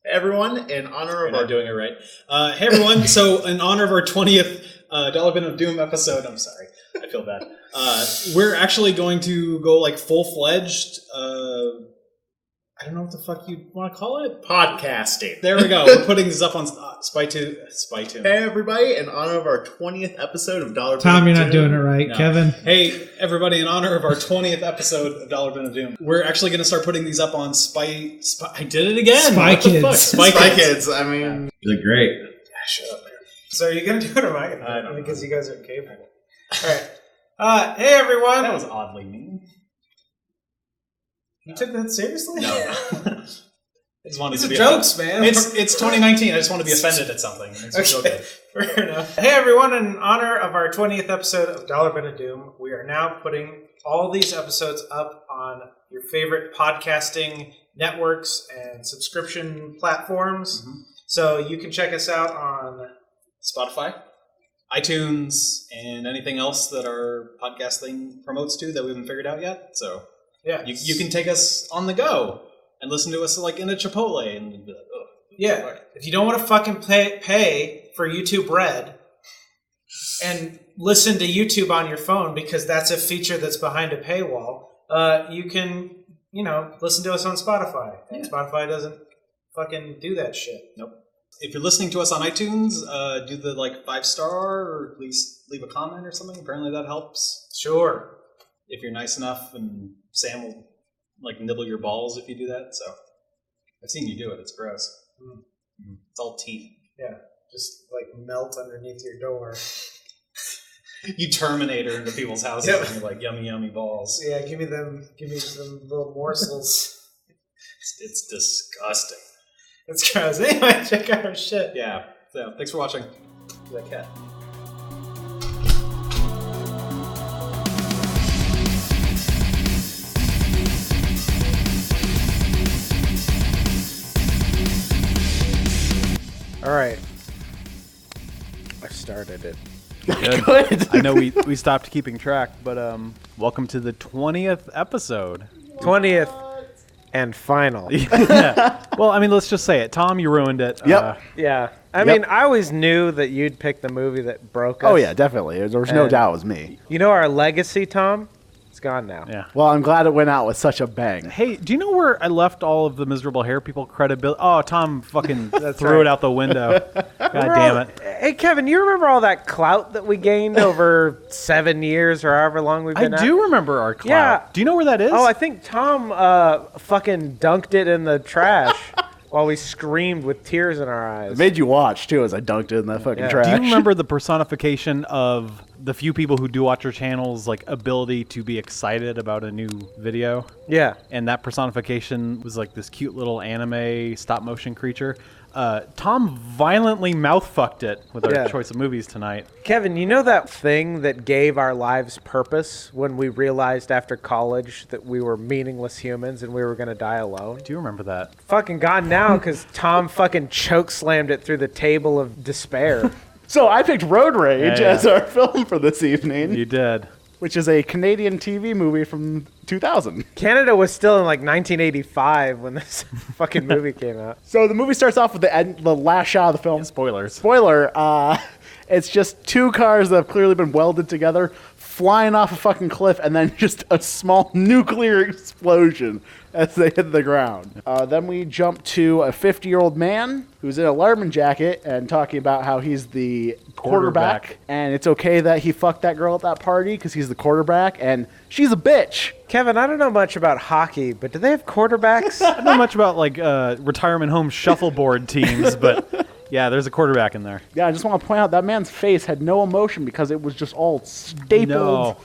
Everyone, in honor of We're not doing it right. Hey everyone, so in honor of our 20th Dollar Bin of Doom episode, I'm sorry, I feel bad. We're actually going to go like full-fledged, I don't know what the fuck you want to call it? podcasting. There we go. We're putting this up on SpyTune. Hey everybody, in honor of our 20th episode of Dollar Bin Tom, of you're Doom. not doing it right. No. Kevin. Hey everybody, in honor of our 20th episode of Dollar Bin of Doom, we're actually going to start putting these up on I did it again. Spy What the Kids. fuck? Spy Kids. I mean, You look great. Shut up, man. So are you going to do it or am I going to do I it? don't know. Because you guys are capable. All right. Hey, everyone. That was oddly mean. You took that seriously? No. I just wanted These to are be jokes, man. It's 2019. I just want to be offended at something. It makes me feel Okay, good. fair enough. Hey, everyone. In honor of our 20th episode of Dollar Bin of Doom, we are now putting all these episodes up on your favorite podcasting networks and subscription platforms. Mm-hmm. So you can check us out on Spotify, iTunes, and anything else that our podcast thing promotes to that we haven't figured out yet. So you can take us on the go and listen to us like in a Chipotle and be like, oh. Yeah. If you don't want to fucking pay for YouTube Red and listen to YouTube on your phone because that's a feature that's behind a paywall, you can, listen to us on Spotify. And Spotify doesn't fucking do that shit. Nope. If you're listening to us on iTunes, do the 5-star or at least leave a comment or something. Apparently that helps. Sure. If you're nice enough, and Sam will nibble your balls if you do that. So I've seen you do it. It's gross. It's all teeth. Yeah. Just melt underneath your door. You Terminator into people's houses Yep. and you're like, yummy, yummy balls. Yeah, give me some little morsels. It's disgusting. It's gross. Anyway, check out our shit. Yeah. So thanks for watching. That cat. All right. I started it. Good. I know we stopped keeping track, but welcome to the 20th episode. 20th and final. Yeah. Well, I mean, let's just say it. Tom, you ruined it. Yep. Yeah. I mean, I always knew that you'd pick the movie that broke us. Oh, yeah, definitely. There was no And- doubt it was me. You know our legacy, Tom? It's gone now. Yeah. Well, I'm glad it went out with such a bang. Hey, do you know where I left all of the miserable hair people credibility? Oh, Tom fucking threw right. it out the window. God damn it. Hey, Kevin, you remember all that clout that we gained over 7 years or however long we've I been at? do remember our clout. Yeah. Do you know where that is? Oh, I think Tom fucking dunked it in the trash while we screamed with tears in our eyes. It made you watch, too, as I dunked it in that fucking trash. Do you remember the personification of the few people who do watch your channel's ability to be excited about a new video? Yeah. And that personification was this cute little anime stop motion creature. Tom violently mouth fucked it with our choice of movies tonight. Kevin, you know that thing that gave our lives purpose when we realized after college that we were meaningless humans and we were going to die alone? Do you remember that? Fucking gone now because Tom fucking choke slammed it through the table of despair. So I picked Road Rage Yeah. as our film for this evening, You did. which is a Canadian TV movie from 2000. Canada was still in 1985 when this fucking movie came out. So the movie starts off with the last shot of the film. Spoilers. Spoiler, it's just two cars that have clearly been welded together flying off a fucking cliff and then just a small nuclear explosion as they hit the ground. Then we jump to a 50-year-old man who's in a Letterman jacket and talking about how he's the quarterback. And it's okay that he fucked that girl at that party because he's the quarterback and she's a bitch. Kevin, I don't know much about hockey, but do they have quarterbacks? I don't know much about retirement home shuffleboard teams, but yeah, there's a quarterback in there. Yeah, I just want to point out that man's face had no emotion because it was just all stapled. No.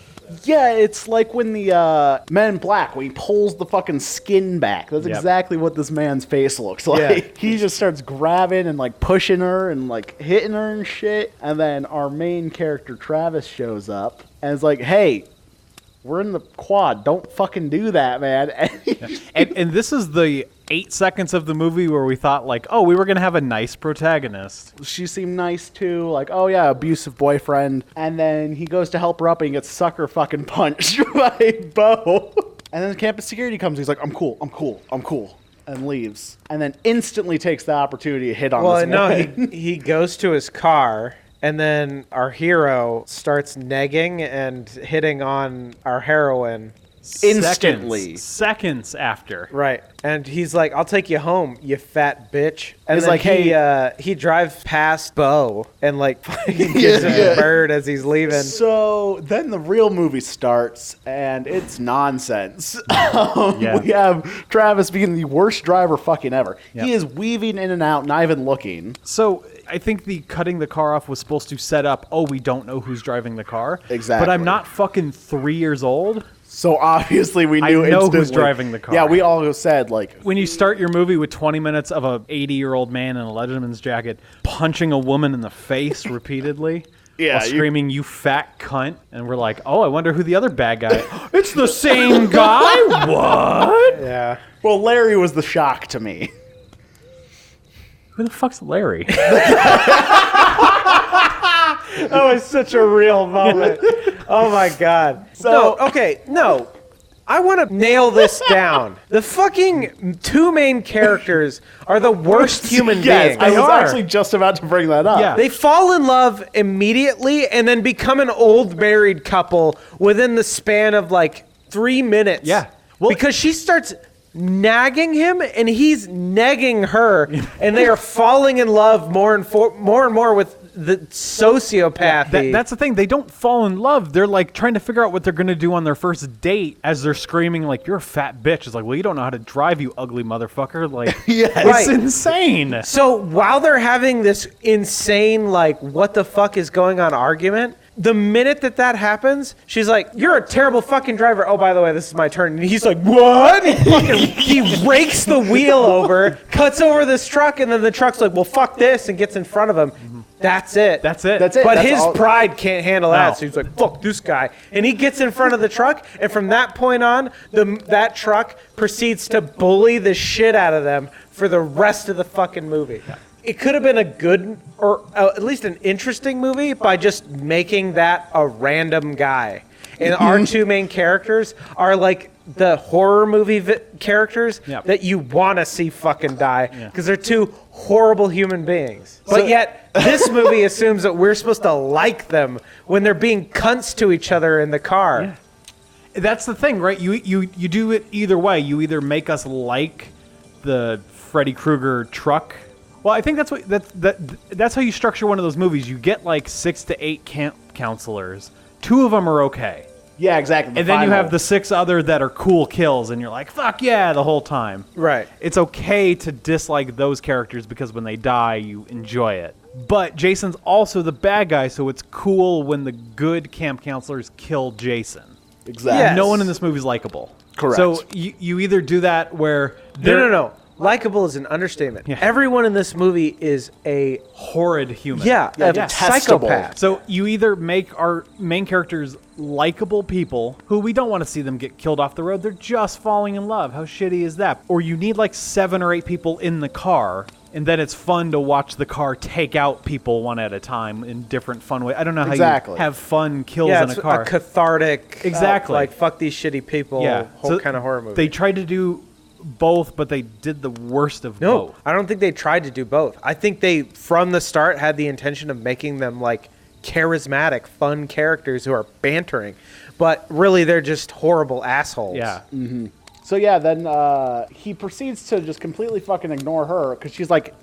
Yeah, it's like when the Men in Black, when he pulls the fucking skin back. That's exactly what this man's face looks like. Yeah. He just starts grabbing and pushing her and hitting her and shit. And then our main character, Travis, shows up and is like, hey, we're in the quad. Don't fucking do that, man. And this is the 8 seconds of the movie where we thought we were going to have a nice protagonist. She seemed nice too, oh yeah, abusive boyfriend. And then he goes to help her up and he gets sucker fucking punched by Bo. And then the campus security comes, he's like, I'm cool. and leaves, and then instantly takes the opportunity to hit on Well, this no, woman. he goes to his car, and then our hero starts negging and hitting on our heroine. Instantly. Seconds after. Right. And he's like, I'll take you home, you fat bitch. And He's then like, he drives past Bo and like fucking gives him a bird as he's leaving. So then the real movie starts, and it's nonsense. Yeah. We have Travis being the worst driver fucking ever. Yep. He is weaving in and out, not even looking. So I think the cutting the car off was supposed to set up, we don't know who's driving the car. Exactly. But I'm not fucking 3 years old. So obviously we I knew know instantly. who's driving the car. Yeah, we all said, like, When you start your movie with 20 minutes of a 80-year-old man in a Letterman's jacket punching a woman in the face repeatedly, Yeah, while screaming, "You fat cunt," and we're like, I wonder who the other bad guy. It's the same guy. What? Yeah. well, Larry was the shock to me. Who the fuck's Larry? That was such a real moment. Oh my God. No. I want to nail this down. The fucking two main characters are the worst human Yes, beings. I was are. actually just about to bring that up. Yeah. They fall in love immediately and then become an old married couple within the span of like 3 minutes. Yeah. Well- because she starts nagging him and he's negging her and they are falling in love more and more with the sociopathy. That's the thing. They don't fall in love. They're like trying to figure out what they're going to do on their first date as they're screaming like, "You're a fat bitch." It's like, well, you don't know how to drive, you ugly motherfucker. Like, Yes. it's Right. insane. So while they're having this insane, like, what the fuck is going on argument, the minute that happens, she's like, "You're a terrible fucking driver. Oh, by the way, this is my turn." And he's like, "What?" He rakes the wheel over, cuts over this truck, and then the truck's like, "Well, fuck this," and gets in front of him. That's it. That's it. That's it. But That's his all- pride can't handle No. that, so he's like, "Fuck this guy," and he gets in front of the truck. And from that point on, that truck proceeds to bully the shit out of them for the rest of the fucking movie. It could have been a good, or at least an interesting movie by just making that a random guy. And our two main characters are like the horror movie characters Yep. that you want to see fucking die because they're two horrible human beings. But yet, this movie assumes that we're supposed to like them when they're being cunts to each other in the car. Yeah. That's the thing, right? You do it either way. You either make us like the Freddy Krueger truck. Well, I think that's how you structure one of those movies. You get like 6 to 8 camp counselors. 2 of them are okay. Yeah, exactly. And then you have the 6 other that are cool kills, and you're like, fuck yeah, the whole time. Right. It's okay to dislike those characters because when they die, you enjoy it. But Jason's also the bad guy, so it's cool when the good camp counselors kill Jason. Exactly. Yes. No one in this movie is likable. Correct. So you either do that where No. Likeable is an understatement. Yeah. Everyone in this movie is a horrid human. a detestable. psychopath. So you either make our main characters likable people who we don't want to see them get killed off the road. They're just falling in love. How shitty is that? Or you need like 7 or 8 people in the car, and then it's fun to watch the car take out people one at a time in different fun ways. I don't know how Exactly. you have fun kills Yeah, in it's a car. a cathartic, Exactly. like fuck these shitty people, whole kind of horror movie. They tried to do both, but they did the worst of No, both. I don't think they tried to do both. I think they, from the start, had the intention of making them like charismatic, fun characters who are bantering, but really they're just horrible assholes. Yeah. So yeah, then he proceeds to just completely fucking ignore her because she's like,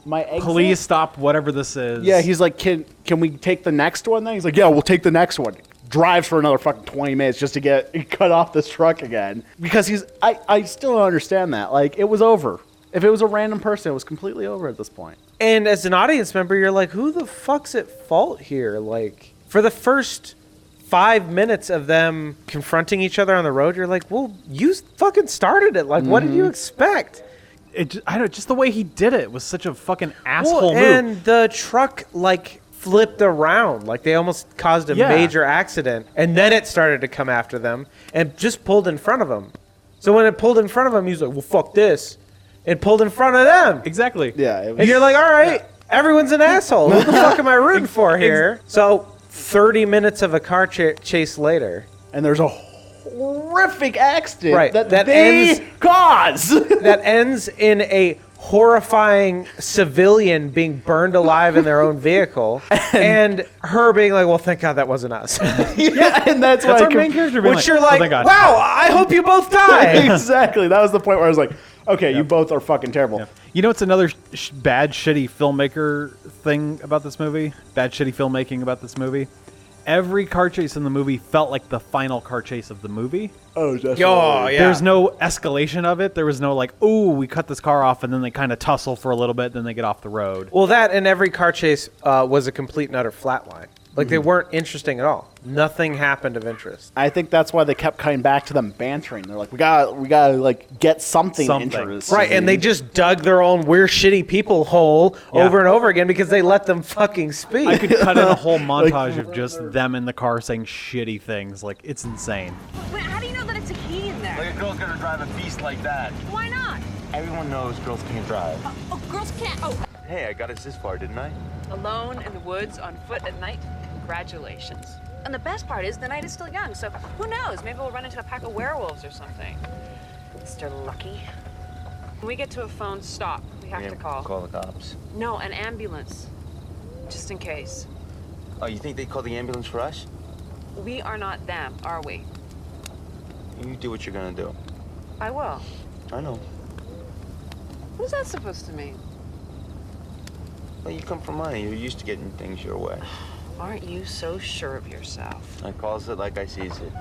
my exit? Please stop whatever this is. Yeah, he's like, can we take the next one then? He's like, yeah, we'll take the next one. Drives for another fucking 20 minutes just to get cut off this truck again. Because I still don't understand that. Like, it was over. If it was a random person, it was completely over at this point. And as an audience member, you're like, who the fuck's at fault here? Like, for the first 5 minutes of them confronting each other on the road, you're like, well, you fucking started it. Like, what did you expect? I don't. Just the way he did it was such a fucking asshole move. And the truck, like, flipped around. Like, they almost caused a major accident. And then it started to come after them and just pulled in front of them. So when it pulled in front of him, he was like, well, fuck this. It pulled in front of them. Exactly. Yeah. And you're like, all right, everyone's an asshole. Who the fuck am I rooting for here? So 30 minutes of a car chase later. And there's a horrific accident Right, that that they ends- caused. That ends in a horrifying civilian being burned alive in their own vehicle, and her being like, "Well, thank God that wasn't us." Yeah, and that's why That's our main character being Which like, you're like, oh, thank God. "Wow, I hope you both die." exactly. That was the point where I was like, okay, you both are fucking terrible. You know what's another bad, shitty filmmaker thing about this movie? Bad, shitty filmmaking about this movie? Every car chase in the movie felt like the final car chase of the movie. Oh, definitely. Oh, yeah. There's no escalation of it. There was no like, oh, we cut this car off, and then they kind of tussle for a little bit, then they get off the road. Well, that and every car chase was a complete and utter flatline. Like they weren't interesting at all. Nothing happened of interest. I think that's why they kept coming back to them bantering. They're like, we gotta like get something interesting. Right, and they just dug their own "we're shitty people" hole over and over again because they let them fucking speak. I could cut in a whole montage of just them in the car saying shitty things. Like, it's insane. Wait, how do you know that it's a key in there? Like a girl's gonna drive a beast like that. Why not? Everyone knows girls can't drive. Oh, girls can't. Oh. Hey, I got us this far, didn't I? Alone in the woods on foot at night? Congratulations. And the best part is the night is still young, so who knows? Maybe we'll run into a pack of werewolves or something. Mr. Lucky. When we get to a phone stop, we have to call. Call the cops. No, an ambulance. Just in case. Oh, you think they'd call the ambulance for us? We are not them, are we? You do what you're gonna do. I will. I know. What's that supposed to mean? Well, you come from money. You're used to getting things your way. Aren't you so sure of yourself? I calls it like I sees it.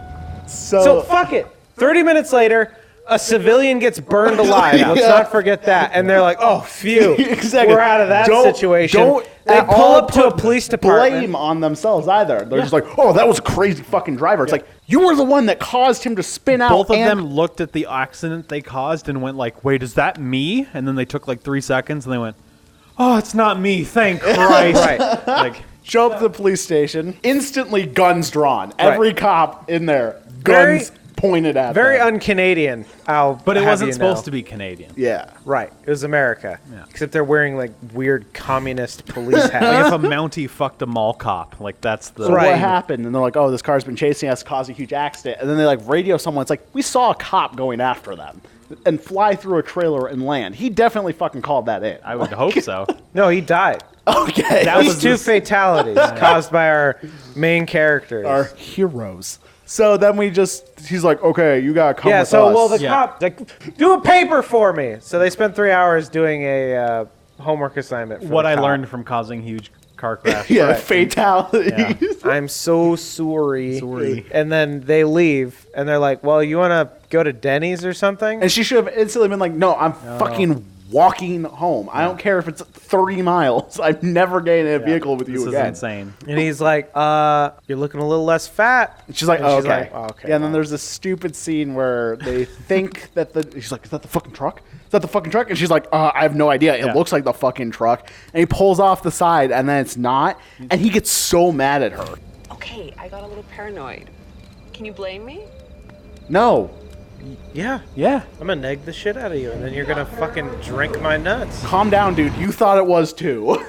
So fuck it. 30 minutes later, a civilian gets burned alive. Let's not forget that. And they're like, "Oh, phew, Exactly. we're out of that Don't- situation." don't They at pull all up to a put police department. blame on themselves either. They're just like, oh, that was a crazy fucking driver. It's like, you were the one that caused him to spin out. Both of and- them looked at the accident they caused and went like, wait, is that me? And then they took like 3 seconds and they went, oh, it's not me, thank Christ. Right. Like, show up to the police station, instantly guns drawn. Every cop in there, Very- guns pointed at Very them. un-Canadian. but it wasn't supposed to be Canadian. Yeah. Right. It was America. Yeah. Except they're wearing like weird communist police Like hats. if a Mountie fucked a mall cop, like that's the So Right. what happened? And they're like, oh, this car's been chasing us, caused a huge accident. And then they like radio someone. It's like, we saw a cop going after them and fly through a trailer and land. He definitely fucking called that in. I would hope so. No, he died. Okay. That These was two this- fatalities caused by our main characters. Our heroes. So then he's like, okay, you gotta come yeah, with so us. well the Yeah. cop like, do a paper for me. So they spent 3 hours doing a homework assignment. For What the I cop. learned from causing huge car crash. yeah, Right. fatalities. I'm so sorry. Sorry. And then they leave, and they're like, "Well, you want to go to Denny's or something?" And she should have instantly been like, no, I'm fucking walking home. I don't care if it's 30 miles. I'm never getting in a vehicle with This you is again. insane. And he's like, "You're looking a little less fat." And she's like, And oh, she's okay. like, "Oh, okay, Yeah, and then well." there's this stupid scene where they think that she's like, is that the fucking truck? Is that the fucking truck? And she's like, I have no idea. It Yeah. looks like the fucking truck. And he pulls off the side, and then it's not. And he gets so mad at her. Okay, I got a little paranoid. Can you blame me? No. Yeah, Yeah. I'm gonna neg the shit out of you, and then you're gonna fucking drink my nuts. Calm down, dude. You thought it was too.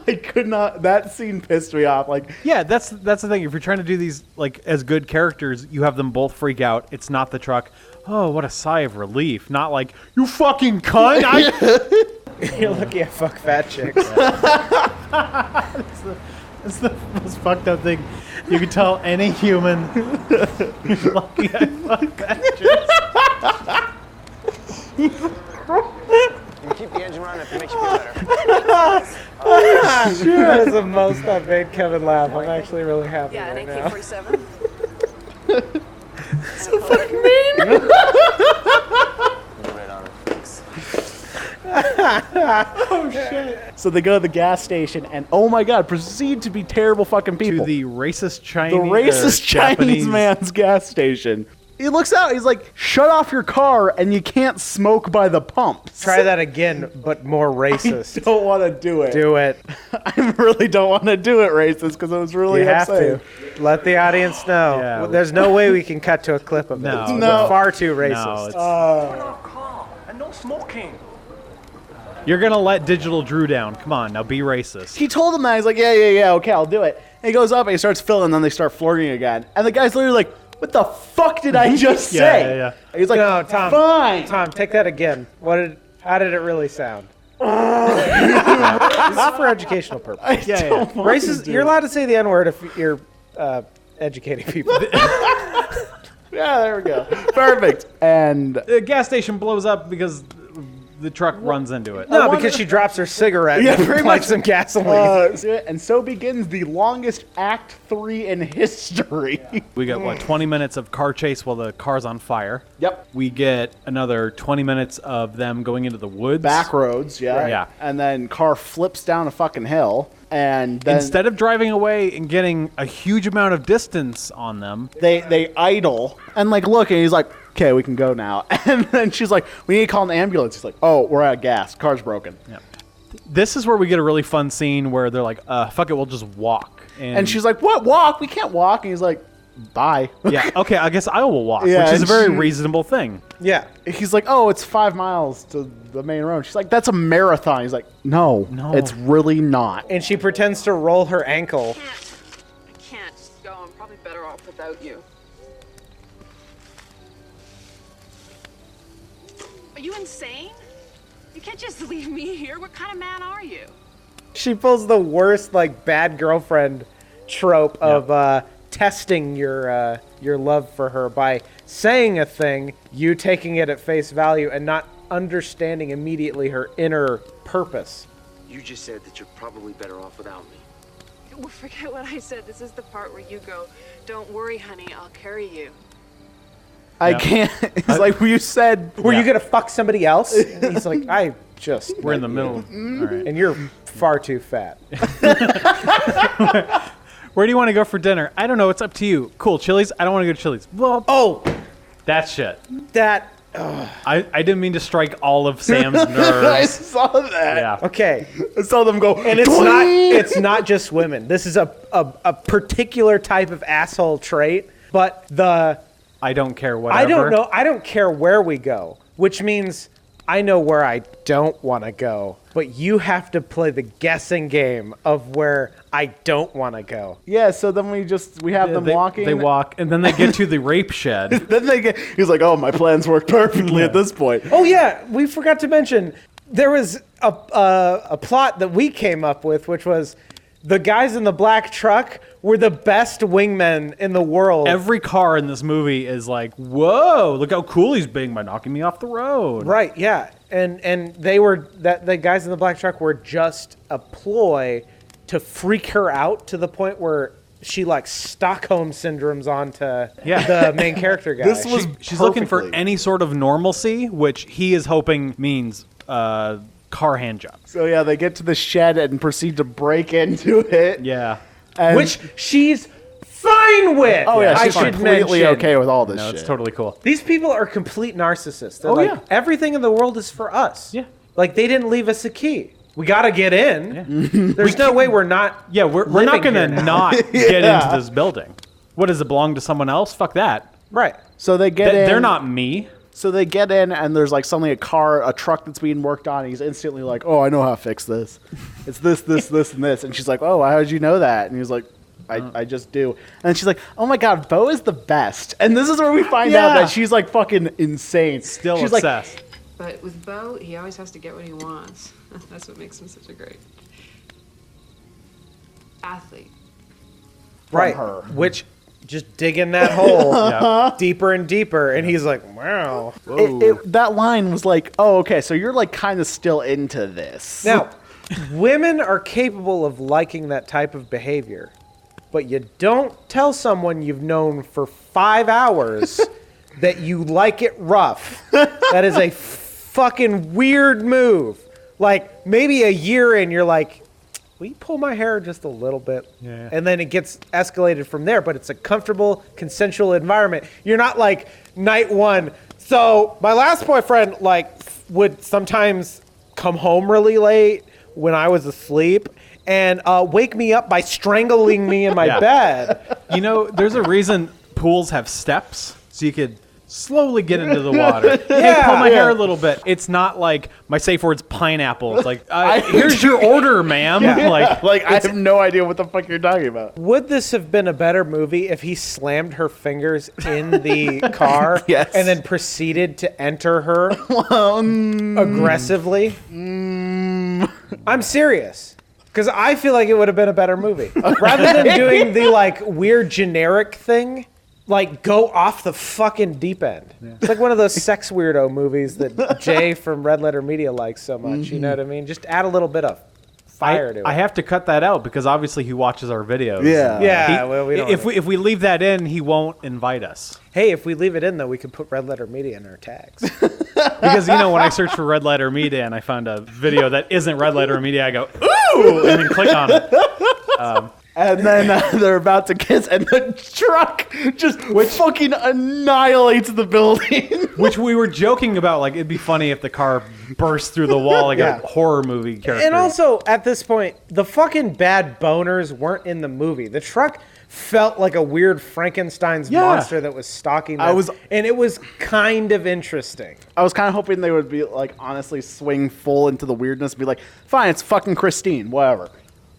I could not. That scene pissed me off. Like, Yeah, that's the thing. If you're trying to do these like as good characters, you have them both freak out. It's not the truck. Oh, what a sigh of relief. Not like, you fucking cunt. You're lucky I fuck fat chicks. It's the most fucked up thing. You can tell any human. You're lucky I fucked that chick. Keep the engine running if it makes you feel better. That is the most I've made Kevin laugh. I'm actually really happy Yeah, right an now. AK-47. Right on it. so they go to the gas station, and oh my god, proceed to be terrible fucking people. To the racist Chinese. the racist Chinese man's gas station. He looks out. He's like, "Shut off your car, and you can't smoke by the pumps." Try that again, but more I racist. don't want to do it. Do it. I really don't want to do it racist because it was really You have upsetting. to. Let the audience know. Yeah. There's no way we can cut to a clip of it. No. It's No. far too No, racist. it's, And no smoking. you're gonna let Digital Drew down. Come on, now be racist. He told him that. He's like, yeah, okay, I'll do it. And he goes up and he starts filling, and then they start flirting again. And the guy's literally like, what the fuck did I just say? Yeah. He's like, No, Tom. fine. Tom, take that again. How did it really sound? This is for educational purposes. Racist. You're allowed to say the N-word if you're educating people. Yeah, there we go. Perfect. And The gas station blows up because the truck runs into it. No, because she drops her cigarette Yeah, and pretty lights much. some gasoline. and so begins the longest Act 3 in history. We got, 20 minutes of car chase while the car's on fire. Yep. We get another 20 minutes of them going into the woods. Back roads, yeah. Yeah. And then car flips down a fucking hill. And then Instead of driving away and getting a huge amount of distance on them, they idle and like look, and he's like, okay, we can go now. And then she's like, we need to call an ambulance. He's like, oh, we're out of gas. Car's broken. this is where we get a really fun scene where they're like, fuck it, we'll just walk. And she's like, what, walk? We can't walk. And he's like, bye. yeah, okay, I guess I will walk, Yeah, which is a and very she- reasonable thing. Yeah. He's like, oh, it's 5 miles to the main road. She's like, that's a marathon. He's like, no, it's really not. And she pretends to roll her ankle. I can't just go. I'm probably better off without you. Are you insane? You can't just leave me here. What kind of man are you? She pulls the worst, like, bad girlfriend trope of testing your love for her by saying a thing, you taking it at face value, and not understanding immediately her inner purpose. You just said that you're probably better off without me. Well, forget what I said. This is the part where you go, don't worry, honey, I'll carry you. I can't. It's like you said. Were you gonna fuck somebody else? And he's like, I just. We're in the middle. All right. And you're far too fat. Where do you want to go for dinner? I don't know. It's up to you. Cool, Chili's? I don't want to go to Chili's. Well, Oh, that shit. that. I didn't mean to strike all of Sam's I nerves. saw that. Yeah. Okay. I saw them go. And it's not just women. This is a particular type of asshole trait. But I don't care whatever. I don't know. I don't care where we go, which means I know where I don't want to go. But you have to play the guessing game of where I don't want to go. Yeah. So then we have them walking. They walk, and then they get to the rape shed. Then they get. He's like, oh, my plans work perfectly at this point. Oh yeah, we forgot to mention there was a plot that we came up with, which was the guys in the black truck were the best wingmen in the world. Every car in this movie is like, whoa, look how cool he's being by knocking me off the road. Right, yeah. And they were the guys in the black truck were just a ploy to freak her out to the point where she like Stockholm syndromes onto the main character guy. This was She's looking for perfectly. any sort of normalcy, which he is hoping means car hand job. So yeah, they get to the shed and proceed to break into it. Yeah. And which she's fine with. oh yeah, I she's should completely mention. okay with all this No, shit. it's totally cool. These people are complete narcissists. They're Oh, like, yeah. everything in the world is for us. Yeah. Like, they didn't leave us a key. We got to get in. There's no way we're not. Yeah, we're not living going here to now. not get into this building. What, does it belong to someone else? Fuck that. Right. So they get in. They're not me. So they get in, and there's like suddenly a truck that's being worked on. And he's instantly like, "Oh, I know how to fix this. It's this, and this." And she's like, "Oh, how did you know that?" And he was like, "I just do." And she's like, "Oh my God, Bo is the best." And this is where we find out that she's like fucking insane. Still she's obsessed. But with Bo, he always has to get what he wants. That's what makes him such a great athlete. Right. her. Which, just digging that hole deeper and deeper. And he's like, wow. That line was like, "Oh, okay, so you're like kind of still into this." Now, women are capable of liking that type of behavior. But you don't tell someone you've known for 5 hours that you like it rough. That is a fucking weird move. Like, maybe a year in, you're like, will you pull my hair just a little bit? Yeah. And then it gets escalated from there, but it's a comfortable, consensual environment. You're not like, night one. So, my last boyfriend, like, would sometimes come home really late when I was asleep and wake me up by strangling me in my bed. You know, there's a reason pools have steps, so slowly get into the water. Hey, pull my hair a little bit. It's not like my safe word's pineapple. It's like, here's your order, ma'am. Like I have no idea what the fuck you're talking about. Would this have been a better movie if he slammed her fingers in the car Yes. and then proceeded to enter her aggressively? I'm serious. Because I feel like it would have been a better movie. Rather than doing the like weird generic thing, like go off the fucking deep end. Yeah. It's like one of those sex weirdo movies that Jay from Red Letter Media likes so much. You know what I mean? Just add a little bit of fire to it. I have to cut that out because obviously he watches our videos. Yeah. Well, we don't if we leave that in, he won't invite us. Hey, if we leave it in though, we could put Red Letter Media in our tags. Because when I search for Red Letter Media and I find a video that isn't Red Letter Media, I go, ooh, and then click on it. And then they're about to kiss, and the truck just fucking annihilates the building. Which we were joking about, like it'd be funny if the car burst through the wall like a horror movie character. And also, at this point, the fucking bad boners weren't in the movie. The truck felt like a weird Frankenstein's monster that was stalking them. And it was kind of interesting. I was kind of hoping they would be like, honestly, swing full into the weirdness and be like, fine, it's fucking Christine, whatever.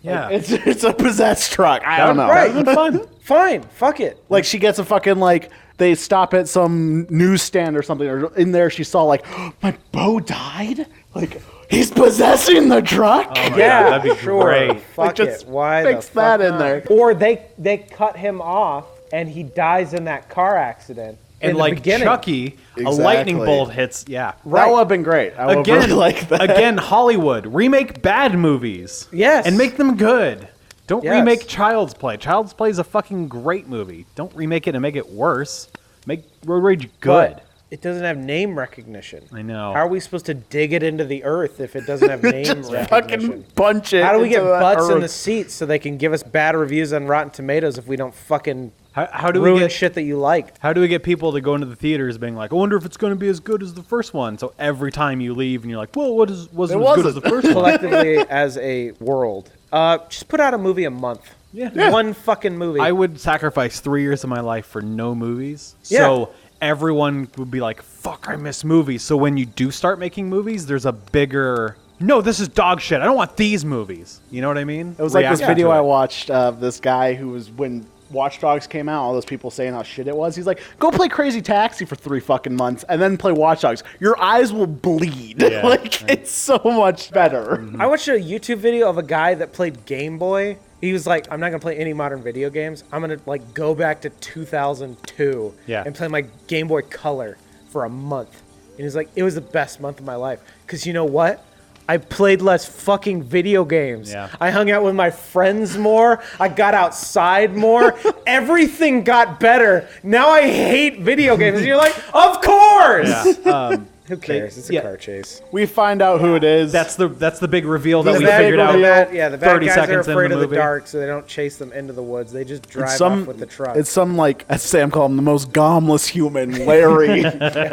Yeah. Like, it's a possessed truck. I don't know. Right. That would've been fun. Fine. Fuck it. Like, she gets a fucking, like, they stop at some newsstand or something, or in there she saw, like, my Bo died? Like, he's possessing the truck? Oh my God, that'd be great. Fuck Like, just it. Why fix the fuck that in not? there. Or they cut him off and he dies in that car accident. And in like the beginning. Chucky, a lightning bolt hits. Yeah. That would have been great. I would really like that. Again, Hollywood. Remake bad movies. Yes. And make them good. Don't Yes. remake Child's Play. Child's Play is a fucking great movie. Don't remake it and make it worse. Make Road Rage good. But it doesn't have name recognition. I know. How are we supposed to dig it into the earth if it doesn't have name recognition? Fucking punch it. How do we get into the butts in earth? the seats so they can give us bad reviews on Rotten Tomatoes if we don't fucking How do ruin we get shit that you liked? How do we get people to go into the theaters being like, I wonder if it's going to be as good as the first one? So every time you leave and you're like, well, wasn't as good as the first one? Collectively as a world. Just put out a movie a month. Yeah. One fucking movie. I would sacrifice 3 years of my life for no movies. Yeah. So everyone would be like, fuck, I miss movies. So when you do start making movies, there's a bigger, no, this is dog shit. I don't want these movies. You know what I mean? It was like this Reaction video to it. I watched of this guy who was, when Watch Dogs came out, all those people saying how shit it was. He's like, go play Crazy Taxi for 3 fucking months and then play Watch Dogs. Your eyes will bleed. Yeah. It's so much better. I watched a YouTube video of a guy that played Game Boy. He was like, I'm not going to play any modern video games. I'm going to like go back to 2002 and play my Game Boy Color for a month. And he's like, it was the best month of my life. Because you know what? I played less fucking video games. Yeah. I hung out with my friends more. I got outside more. Everything got better. Now I hate video games. And you're like, of course! Yeah. Who cares? It's a car chase. We find out who it is. That's the big reveal that The we bad- figured out. the bad- yeah, the bad 30 guys are seconds afraid into of the the movie. dark, so they don't chase them into the woods. They just drive some, off with the truck. It's some, like, as Sam called him, the most gomless human, Larry,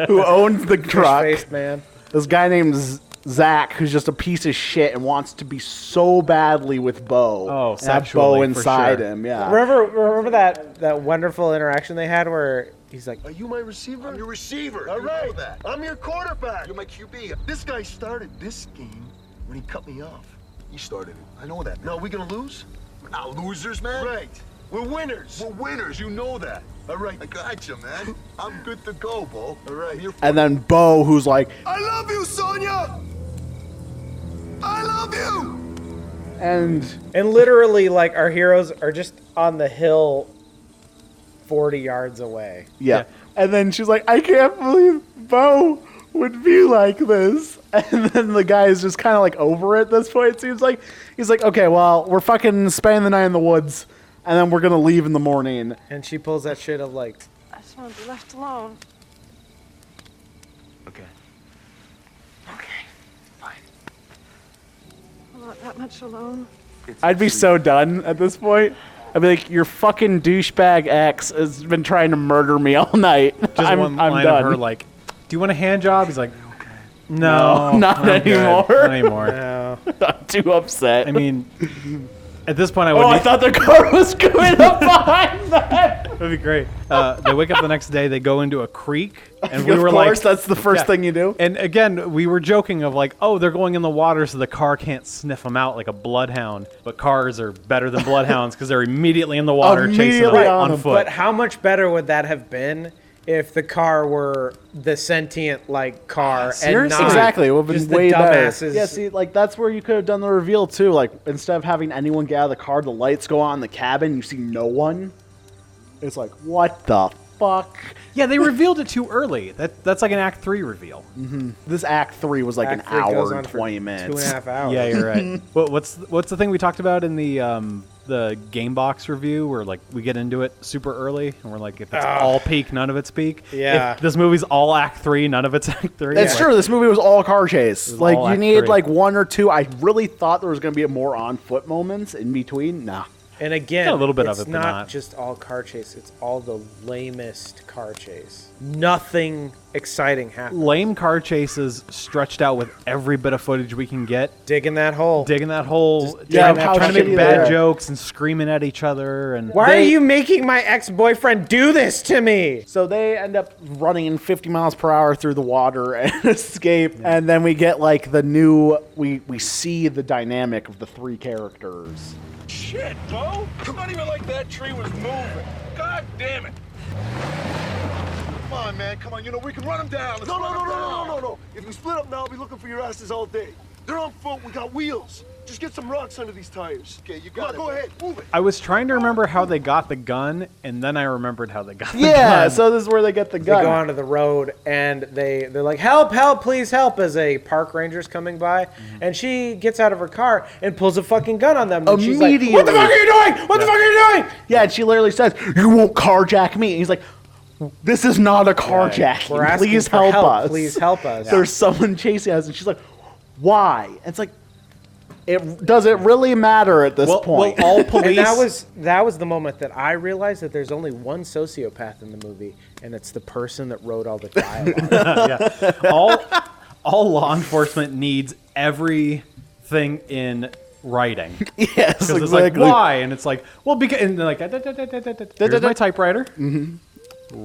who owns the truck. Fish-faced man. This guy named Zach, who's just a piece of shit and wants to be so badly with Bo. Oh, and have sexually, Bo for inside sure. him. Yeah. Remember that wonderful interaction they had where he's like, Are you my receiver? I'm your receiver. All right. I'm your quarterback. You're my QB. This guy started this game when he cut me off. He started it. I know that. No, we gonna lose? We're not losers, man. Right. We're winners. We're winners. You know that. All right. I got you, man. I'm good to go, Bo. All right. You're And then Bo, who's like, I love you, Sonia. I love you. and literally, like, our heroes are just on the hill 40 yards away. yeah. And then she's like, I can't believe Bo would be like this. And then the guy is just kind of like over it at this point, it seems like. He's like, okay, well, we're fucking spending the night in the woods, and then we're going to leave in the morning. And she pulls that shit of like, I just want to be left alone. Okay. I'm not that much alone. I'd be so done at this point. I'd be like, your fucking douchebag ex has been trying to murder me all night. Just I'm one done. line of her like, do you want a hand job? He's like, No, no, not I'm good. anymore. Not anymore. no. I'm too upset. I mean, at this point, I oh, wouldn't. I thought the car was coming up behind that. That'd be great. They wake up the next day, they go into a creek, and we of were course, like, that's the first thing you do. And again, we were joking of like, oh, they're going in the water so the car can't sniff them out like a bloodhound. But cars are better than bloodhounds because they're immediately in the water chasing Immediately them on on them. foot. But how much better would that have been if the car were the sentient like car and Seriously? not Exactly, it would have just been way the better. dumbasses? Yeah, see, like that's where you could have done the reveal too. Like instead of having anyone get out of the car, the lights go on in the cabin, you see no one. It's like, what the fuck? Yeah, they revealed it too early. That's like an Act 3 reveal. This Act 3 was like Act an 3 goes hour on and for 20 minutes. 2.5 hours. Yeah, you're right. What's the thing we talked about in the Game Box review where like we get into it super early and we're like, if it's all peak, none of it's peak. Yeah. If this movie's all Act 3, none of it's Act 3. It's true. This movie was all car chase. was Like all you Act needed 3. like one or two. I really thought there was going to be more on foot moments in between. Nah. And again, Got a little bit of it's it, but not not. just all car chase. It's all the lamest car chase. Nothing exciting happens. Lame car chases stretched out with every bit of footage we can get. Digging that hole. Digging that hole, Yeah, trying, how trying to shitty make bad they are. jokes and screaming at each other. And Why are you making my ex-boyfriend do this to me? So they end up running 50 miles per hour through the water and escape. And then we get like the new, we see the dynamic of the three characters. Shit, Bo! Not even like that tree was moving. God damn it! Come on, man. Come on. You know, we can run them down. Let's run 'em down. No. If we split up now, I'll be looking for your asses all day. They're on foot. We got wheels. Just get some rocks under these tires. Okay, you got it. Go ahead. Move it. I was trying to remember how they got the gun, and then I remembered how they got the Yeah, gun. so this is where they get the They gun. go onto the road and they're like, help, help, please help, as a park ranger's coming by. And she gets out of her car and pulls a fucking gun on them. And she's like, Immediately. what the fuck are you doing? What the fuck are you doing? Yeah, and she literally says, "You won't carjack me." And he's like, "This is not a carjacking. We're asking Please for help help. us. Please help us." There's someone chasing us." And she's like, "Why?" And it's like, does it really matter at this point? Well, all police. And that was the moment that I realized that there's only one sociopath in the movie, and it's the person that wrote all the dialogue. all law enforcement needs everything in writing. Yes, Because it's exactly. like, why? And it's like, well, because, and they're like, here's my typewriter. Mm-hmm.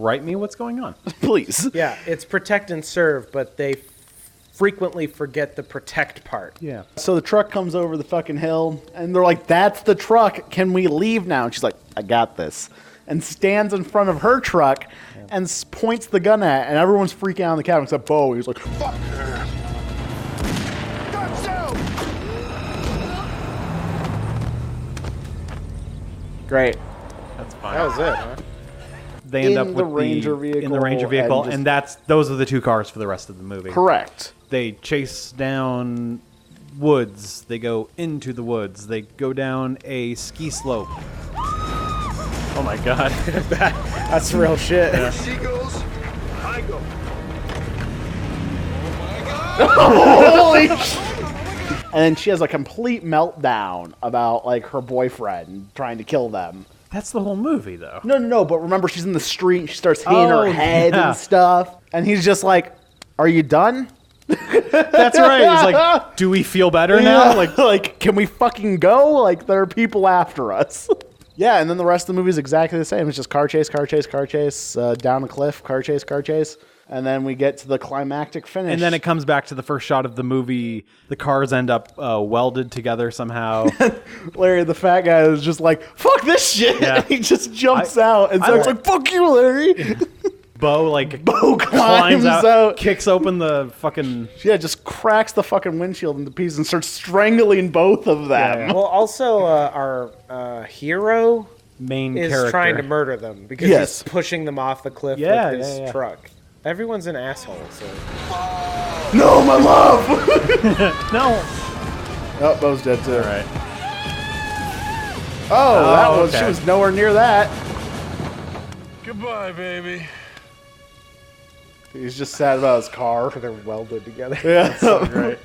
Write me what's going on. Please. Yeah, it's protect and serve, but they frequently forget the protect part. Yeah. So the truck comes over the fucking hill, and they're like, "That's the truck. Can we leave now?" And she's like, "I got this," and stands in front of her truck and points the gun at, and everyone's freaking out in the cabin except Bo. He's like, Fuck her. Guns out! "Great." That's fine. That was it, huh? They end In up the with Ranger in the Ranger vehicle, vehicle, and those are the two cars for the rest of the movie. Correct. They chase down woods. They go into the woods. They go down a ski slope. Oh my god. That's real shit. She goes, I go. Holy sh- And then she has a complete meltdown about like her boyfriend trying to kill them. That's the whole movie, though. No, but remember she's in the street and she starts hitting her Oh, head yeah. and stuff. And he's just like, "Are you done?" That's right. He's like, do we feel better now? Like, like, can we fucking go? Like, there are people after us. Yeah, and then the rest of the movie is exactly the same. It's just car chase, down a cliff, car chase. And then we get to the climactic finish. and then it comes back to the first shot of the movie. The cars end up welded together somehow. Larry, the fat guy, is just like, "Fuck this shit." Yeah. He just jumps out. And so it's like, "Fuck you, Larry." Bo, like, Bo climbs climbs out, out. kicks open the fucking... Yeah, just cracks the fucking windshield into pieces and starts strangling both of them. Well, also, our hero main is character. trying to murder them because Yes. he's pushing them off the cliff Yeah, with his yeah. truck. Everyone's an asshole, so... No, my love! No. Oh, Bo's dead too. All right. Oh, okay. she was nowhere near that. Goodbye, baby. He's just sad about his car. They're welded together. Yeah. So great.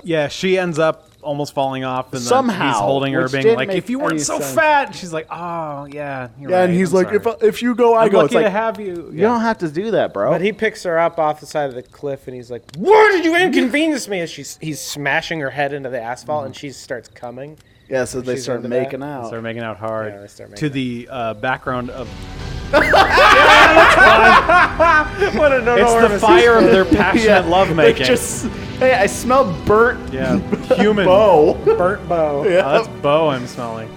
Yeah, she ends up almost falling off, and then Somehow, he's holding her, which being didn't like, make "If you weren't any so sense. fat," and she's like, "Oh yeah, you're Yeah, right. and he's I'm like, sorry. if you go, I I'm go." lucky It's like, to have you." you don't have to do that, bro. But he picks her up off the side of the cliff, and he's like, "Why did you inconvenience me?" As he's smashing her head into the asphalt, and she starts coming. Yeah, so they She's start into making that? out. Start making out hard. Yeah, they start to making the background of What a no it's the fire of their passionate lovemaking. Hey, I smell burnt Yeah, human. bow. burnt bow. Yeah. Oh, that's Bo I'm smelling.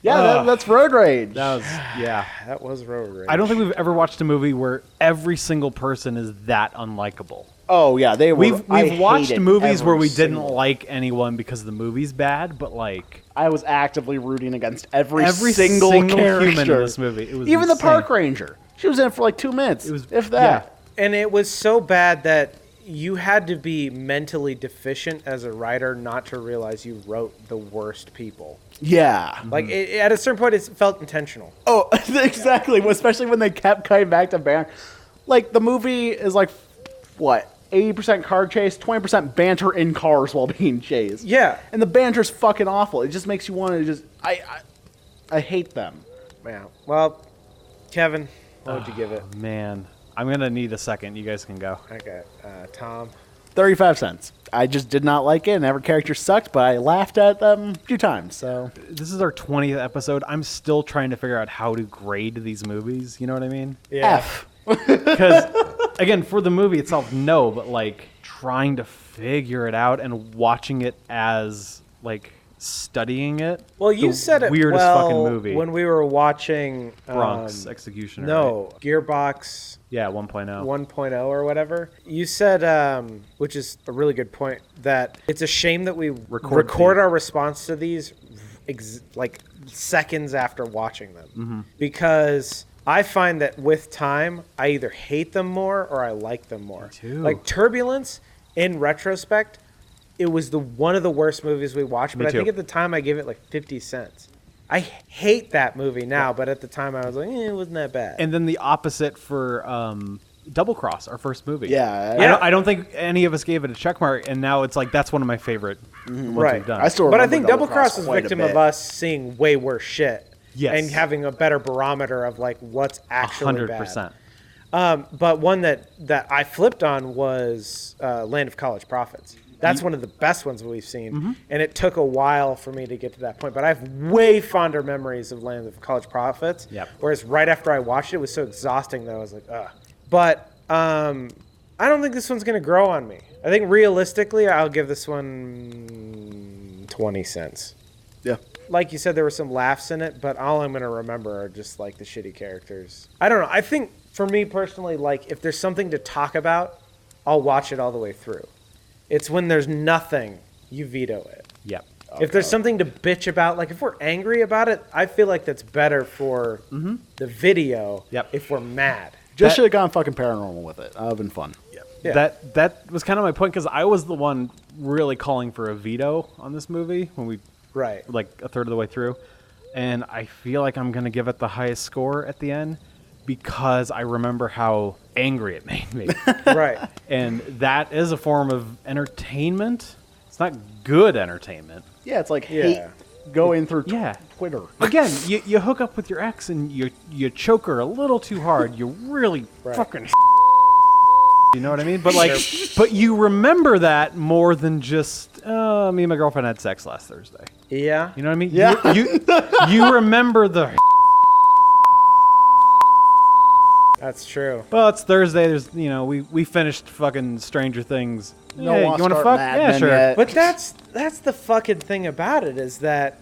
Yeah, that's road rage. That was, yeah. That was road rage. I don't think we've ever watched a movie where every single person is that unlikable. Oh yeah, they were. We've watched hated movies where every we didn't single- like anyone because the movie's bad, but like I was actively rooting against every every single character human in this movie. It was even the insane. park ranger. She was in for like 2 minutes, if that. And it was so bad that you had to be mentally deficient as a writer not to realize you wrote the worst people. Yeah. Like at a certain point, it felt intentional. Oh, exactly. Especially when they kept coming back to banter. Like the movie is like what? 80% car chase, 20% banter in cars while being chased. Yeah. And the banter's fucking awful. It just makes you want to just I hate them. Yeah. Well, Kevin, what would you give it? Man, I'm gonna need a second. You guys can go. Okay, Tom. 35 cents. I just did not like it, and every character sucked, but I laughed at them a few times. So This is our 20th episode. I'm still trying to figure out how to grade these movies. You know what I mean? Yeah. F. Because again, for the movie itself, no, but like trying to figure it out and watching it as like studying it. Well, you the said it weirdest well fucking movie. when we were watching Bronx Executioner. No, right? Gearbox Yeah, 1.0. 1.0 or whatever. You said, which is a really good point, that it's a shame that we record our response to these like seconds after watching them. Because I find that with time, I either hate them more or I like them more. Me too. Like Turbulence, in retrospect, it was one of the worst movies we watched, but Me I think too. at the time I gave it like 50 cents. I hate that movie now, but at the time I was like, it wasn't that bad. And then the opposite for Double Cross, our first movie. Yeah. I don't think any of us gave it a check mark, and now it's like that's one of my favorite ones we've done. I still But I remember think Double Cross was a quite a victim bit. of us seeing way worse shit. Yes. And having a better barometer of like what's actually 100%. bad. But one that I flipped on was Land of College Prophets. That's one of the best ones we've seen. And it took a while for me to get to that point. But I have way fonder memories of Land of College Prophets. Yep. Whereas right after I watched it, it was so exhausting that I was like, ugh. But I don't think this one's going to grow on me. I think realistically, I'll give this one 20 cents. Yeah. Like you said, there were some laughs in it, but all I'm going to remember are just like the shitty characters. I don't know. I think for me personally, like if there's something to talk about, I'll watch it all the way through. It's when there's nothing, you veto it. Yep. If there's something to bitch about, like if we're angry about it, I feel like that's better for the video if we're mad. Just should have gone fucking paranormal with it. That would have been fun. Yeah. That was kind of my point because I was the one really calling for a veto on this movie when we like a third of the way through, and I feel like I'm gonna give it the highest score at the end because I remember how angry it made me. Right. And that is a form of entertainment. It's not good entertainment. Yeah, it's like hate going through Twitter. Again, you hook up with your ex and you choke her a little too hard. You really fucking you know what I mean? But like, but you remember that more than just me and my girlfriend had sex last Thursday. Yeah. You know what I mean? Yeah. You remember the. That's true. Well, it's Thursday. There's we finished fucking Stranger Things. No Hey, one you want to start fuck? Mad Yeah, Men sure. yet. But that's the fucking thing about it is that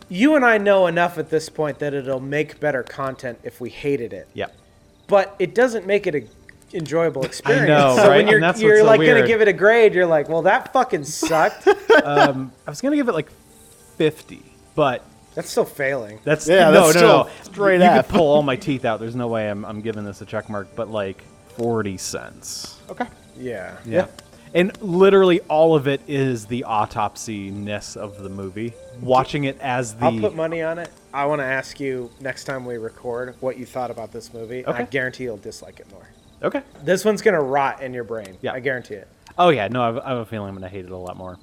you and I know enough at this point that it'll make better content if we hated it. Yep. But it doesn't make it a enjoyable experience. know, so right? when you're, And that's what's you're so like gonna weird. give it a grade, you're like, well, that fucking sucked. I was gonna give it like 50, but That's still failing. that's that's still no. straight You F. could pull all my teeth out. There's no way I'm giving this a check mark, but like 40 cents. Okay. Yeah. Yeah. And literally all of it is the autopsy-ness of the movie. Watching it as the... I'll put money on it. I want to ask you next time we record what you thought about this movie. And I Okay. guarantee you'll dislike it more. Okay. This one's going to rot in your brain. Yeah. I guarantee it. Oh, yeah. No, I have a feeling I'm going to hate it a lot more.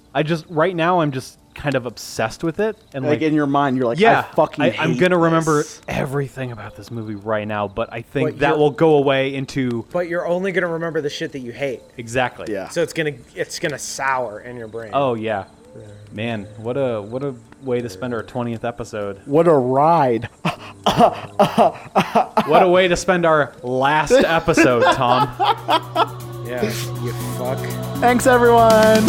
Right now, I'm just kind of obsessed with it. And Like in your mind, you're like, yeah, I fucking I'm hate going to remember this. everything about this movie right now, but I think But that you're- will go away into... But you're only going to remember the shit that you hate. Exactly. Yeah. So it's gonna sour in your brain. Oh, yeah. Man, what a way to spend our 20th episode. What a ride. What a way to spend our last episode, Tom. Yeah, you fuck. Thanks, everyone.